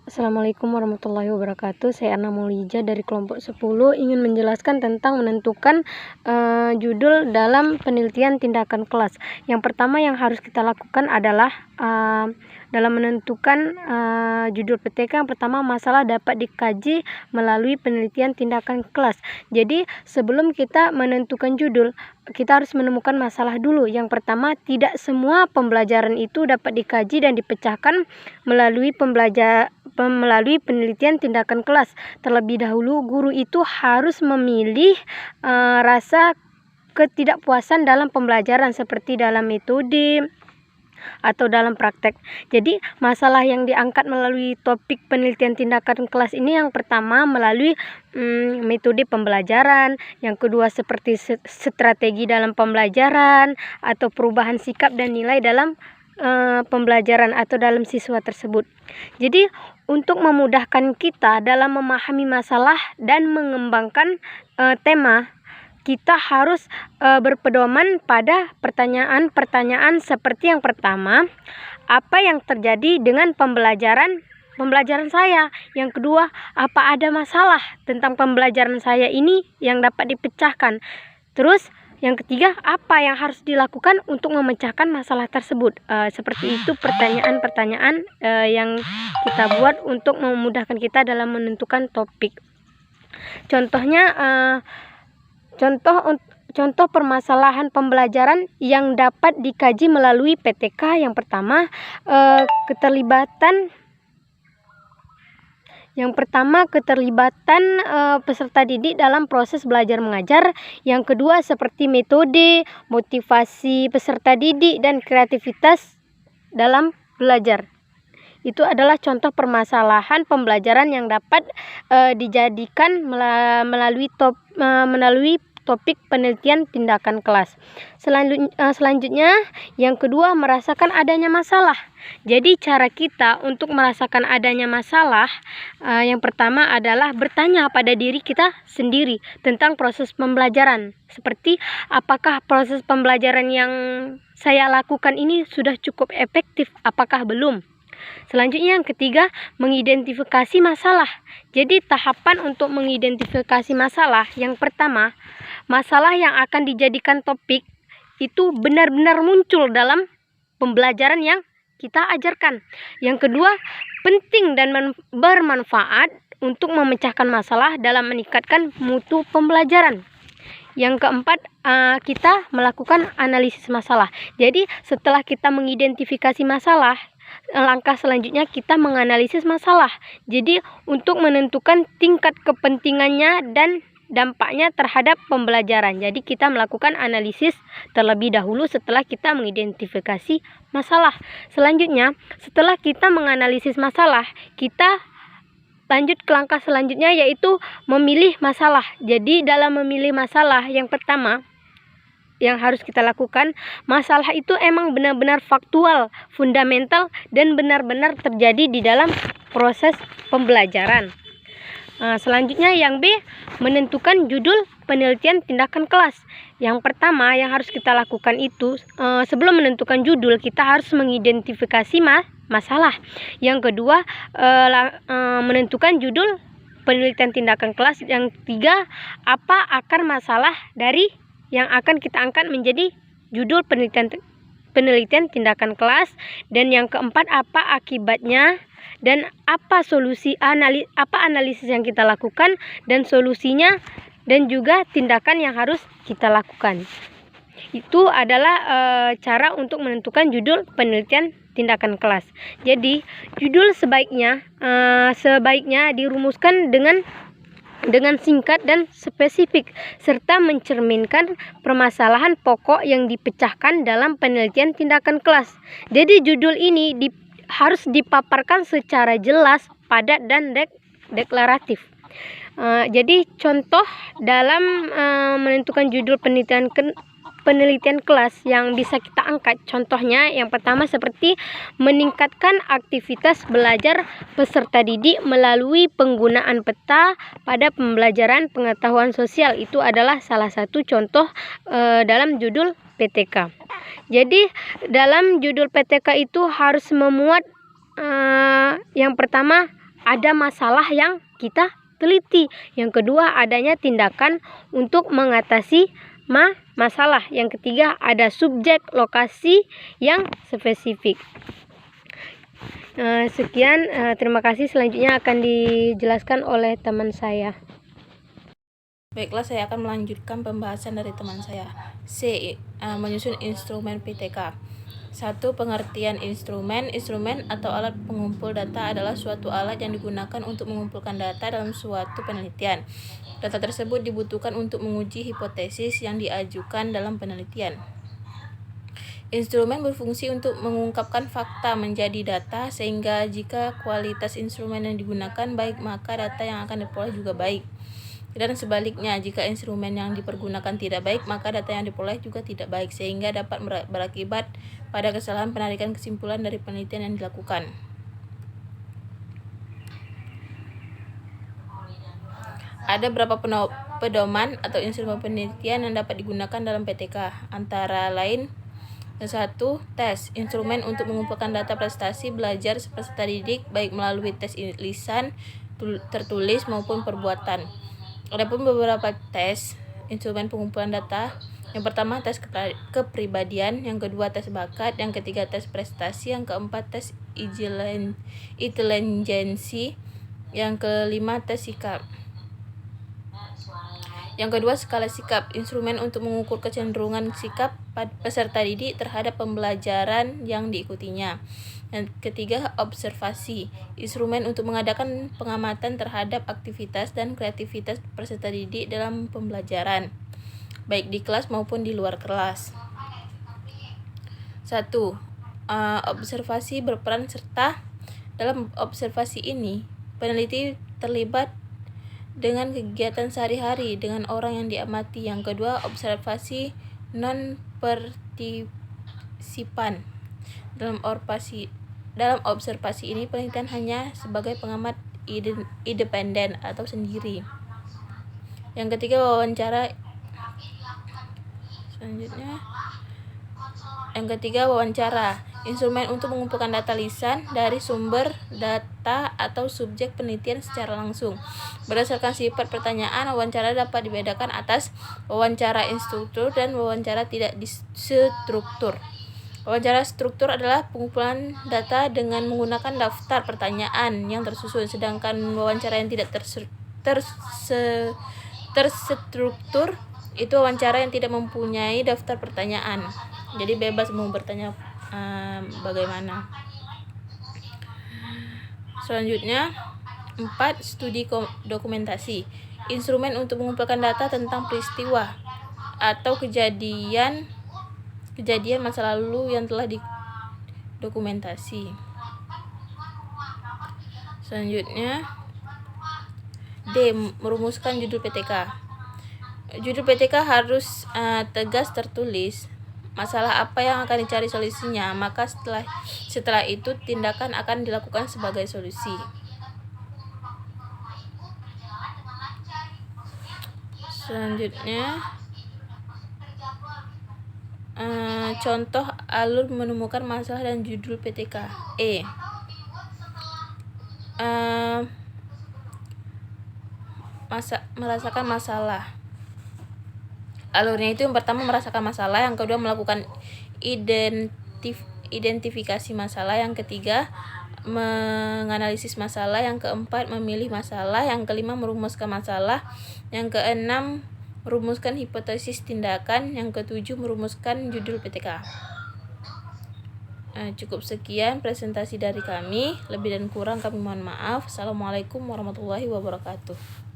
Assalamualaikum warahmatullahi wabarakatuh. Saya Anna Maulija dari kelompok 10 ingin menjelaskan tentang menentukan judul dalam penelitian tindakan kelas. Yang pertama yang harus kita lakukan adalah dalam menentukan judul PTK, yang pertama masalah dapat dikaji melalui penelitian tindakan kelas. Jadi sebelum kita menentukan judul, kita harus menemukan masalah dulu. Yang pertama, tidak semua pembelajaran itu dapat dikaji dan dipecahkan melalui penelitian tindakan kelas. Terlebih dahulu, guru itu harus memilih rasa ketidakpuasan dalam pembelajaran seperti dalam metode atau dalam praktek. Jadi masalah yang diangkat melalui topik penelitian tindakan kelas ini yang pertama melalui metode pembelajaran, yang kedua seperti strategi dalam pembelajaran atau perubahan sikap dan nilai dalam pembelajaran atau dalam siswa tersebut. Jadi untuk memudahkan kita dalam memahami masalah dan mengembangkan tema, kita harus berpedoman pada pertanyaan-pertanyaan seperti yang pertama, apa yang terjadi dengan pembelajaran saya? Yang kedua, apa ada masalah tentang pembelajaran saya ini yang dapat dipecahkan? Terus yang ketiga, apa yang harus dilakukan untuk memecahkan masalah tersebut? Seperti itu pertanyaan-pertanyaan yang kita buat untuk memudahkan kita dalam menentukan topik. Contoh permasalahan pembelajaran yang dapat dikaji melalui PTK. Yang pertama, keterlibatan peserta didik dalam proses belajar mengajar. Yang kedua, seperti metode, motivasi peserta didik, dan kreativitas dalam belajar. Itu adalah contoh permasalahan pembelajaran yang dapat dijadikan melalui topik penelitian tindakan kelas. Selanjutnya, yang kedua, merasakan adanya masalah. Jadi cara kita untuk merasakan adanya masalah, yang pertama adalah bertanya pada diri kita sendiri tentang proses pembelajaran. Seperti apakah proses pembelajaran yang saya lakukan ini sudah cukup efektif, apakah belum? Selanjutnya yang ketiga, mengidentifikasi masalah. Jadi tahapan untuk mengidentifikasi masalah, yang pertama, masalah yang akan dijadikan topik itu benar-benar muncul dalam pembelajaran yang kita ajarkan. Yang kedua, penting dan bermanfaat untuk memecahkan masalah dalam meningkatkan mutu pembelajaran. Yang keempat, kita melakukan analisis masalah. Jadi setelah kita mengidentifikasi masalah, langkah selanjutnya kita menganalisis masalah. Jadi untuk menentukan tingkat kepentingannya dan dampaknya terhadap pembelajaran. Jadi kita melakukan analisis terlebih dahulu setelah kita mengidentifikasi masalah. Selanjutnya, setelah kita menganalisis masalah, kita lanjut ke langkah selanjutnya, yaitu memilih masalah. Jadi dalam memilih masalah, yang pertama yang harus kita lakukan, masalah itu emang benar-benar faktual, fundamental, dan benar-benar terjadi di dalam proses pembelajaran. Selanjutnya yang B, menentukan judul penelitian tindakan kelas. Yang pertama yang harus kita lakukan itu, sebelum menentukan judul, kita harus mengidentifikasi masalah. Yang kedua, menentukan judul penelitian tindakan kelas. Yang ketiga, apa akar masalah dari yang akan kita angkat menjadi judul penelitian tindakan kelas. Dan yang keempat, apa akibatnya dan apa analisis yang kita lakukan dan solusinya, dan juga tindakan yang harus kita lakukan. Itu adalah cara untuk menentukan judul penelitian tindakan kelas. Jadi judul sebaiknya dirumuskan dengan singkat dan spesifik, serta mencerminkan permasalahan pokok yang dipecahkan dalam penelitian tindakan kelas. Jadi judul ini harus dipaparkan secara jelas, padat, dan deklaratif. Jadi contoh dalam menentukan judul penelitian kelas yang bisa kita angkat, contohnya yang pertama seperti meningkatkan aktivitas belajar peserta didik melalui penggunaan peta pada pembelajaran pengetahuan sosial. Itu adalah salah satu contoh dalam judul PTK. Jadi dalam judul PTK itu harus memuat yang pertama ada masalah yang kita teliti. Yang kedua, adanya tindakan untuk mengatasi masalah. Yang ketiga, ada subjek lokasi yang spesifik. Sekian, terima kasih. Selanjutnya akan dijelaskan oleh teman saya. Baiklah, saya akan melanjutkan pembahasan dari teman saya. C. Menyusun instrumen PTK. 1. Pengertian instrumen. Instrumen atau alat pengumpul data adalah suatu alat yang digunakan untuk mengumpulkan data dalam suatu penelitian. Data tersebut dibutuhkan untuk menguji hipotesis yang diajukan dalam penelitian. Instrumen berfungsi untuk mengungkapkan fakta menjadi data, sehingga jika kualitas instrumen yang digunakan baik, maka data yang akan diperoleh juga baik. Dan sebaliknya, jika instrumen yang dipergunakan tidak baik, maka data yang diperoleh juga tidak baik, sehingga dapat berakibat pada kesalahan penarikan kesimpulan dari penelitian yang dilakukan. Ada beberapa pedoman atau instrumen penelitian yang dapat digunakan dalam PTK, antara lain: 1. Tes. Instrumen untuk mengumpulkan data prestasi belajar peserta didik, baik melalui tes lisan, tertulis, maupun perbuatan. Adapun beberapa tes instrumen pengumpulan data: yang pertama, tes kepribadian; yang kedua, tes bakat; yang ketiga, tes prestasi; yang keempat, tes intelijensi; yang kelima, tes sikap. Yang kedua, skala sikap. Instrumen untuk mengukur kecenderungan sikap peserta didik terhadap pembelajaran yang diikutinya. Yang ketiga, observasi. Instrumen untuk mengadakan pengamatan terhadap aktivitas dan kreativitas peserta didik dalam pembelajaran, baik di kelas maupun di luar kelas. 1. Observasi berperan serta. Dalam observasi ini, peneliti terlibat dengan kegiatan sehari-hari dengan orang yang diamati. Yang kedua, observasi non-partisipan. Dalam observasi ini, penelitian hanya sebagai pengamat independen atau sendiri. Yang ketiga, wawancara. Instrumen untuk mengumpulkan data lisan dari sumber data atau subjek penelitian secara langsung. Berdasarkan sifat pertanyaan, wawancara dapat dibedakan atas wawancara instruktur dan wawancara tidak struktur. Wawancara struktur adalah pengumpulan data dengan menggunakan daftar pertanyaan yang tersusun, sedangkan wawancara yang tidak terstruktur itu wawancara yang tidak mempunyai daftar pertanyaan, jadi bebas mau bertanya bagaimana. Selanjutnya, 4. Studi dokumentasi. Instrumen untuk mengumpulkan data tentang peristiwa atau kejadian masa lalu yang telah didokumentasi. Selanjutnya, D. Merumuskan judul PTK. Judul PTK harus tegas tertulis masalah apa yang akan dicari solusinya, maka setelah itu tindakan akan dilakukan sebagai solusi. Selanjutnya, contoh alur menemukan masalah dan judul PTK. Merasakan masalah. Alurnya itu yang pertama merasakan masalah, yang kedua melakukan identifikasi masalah, yang ketiga menganalisis masalah, yang keempat memilih masalah, yang kelima merumuskan masalah, yang keenam merumuskan hipotesis tindakan, yang ketujuh merumuskan judul PTK. Cukup sekian presentasi dari kami, lebih dan kurang kami mohon maaf. Assalamualaikum warahmatullahi wabarakatuh.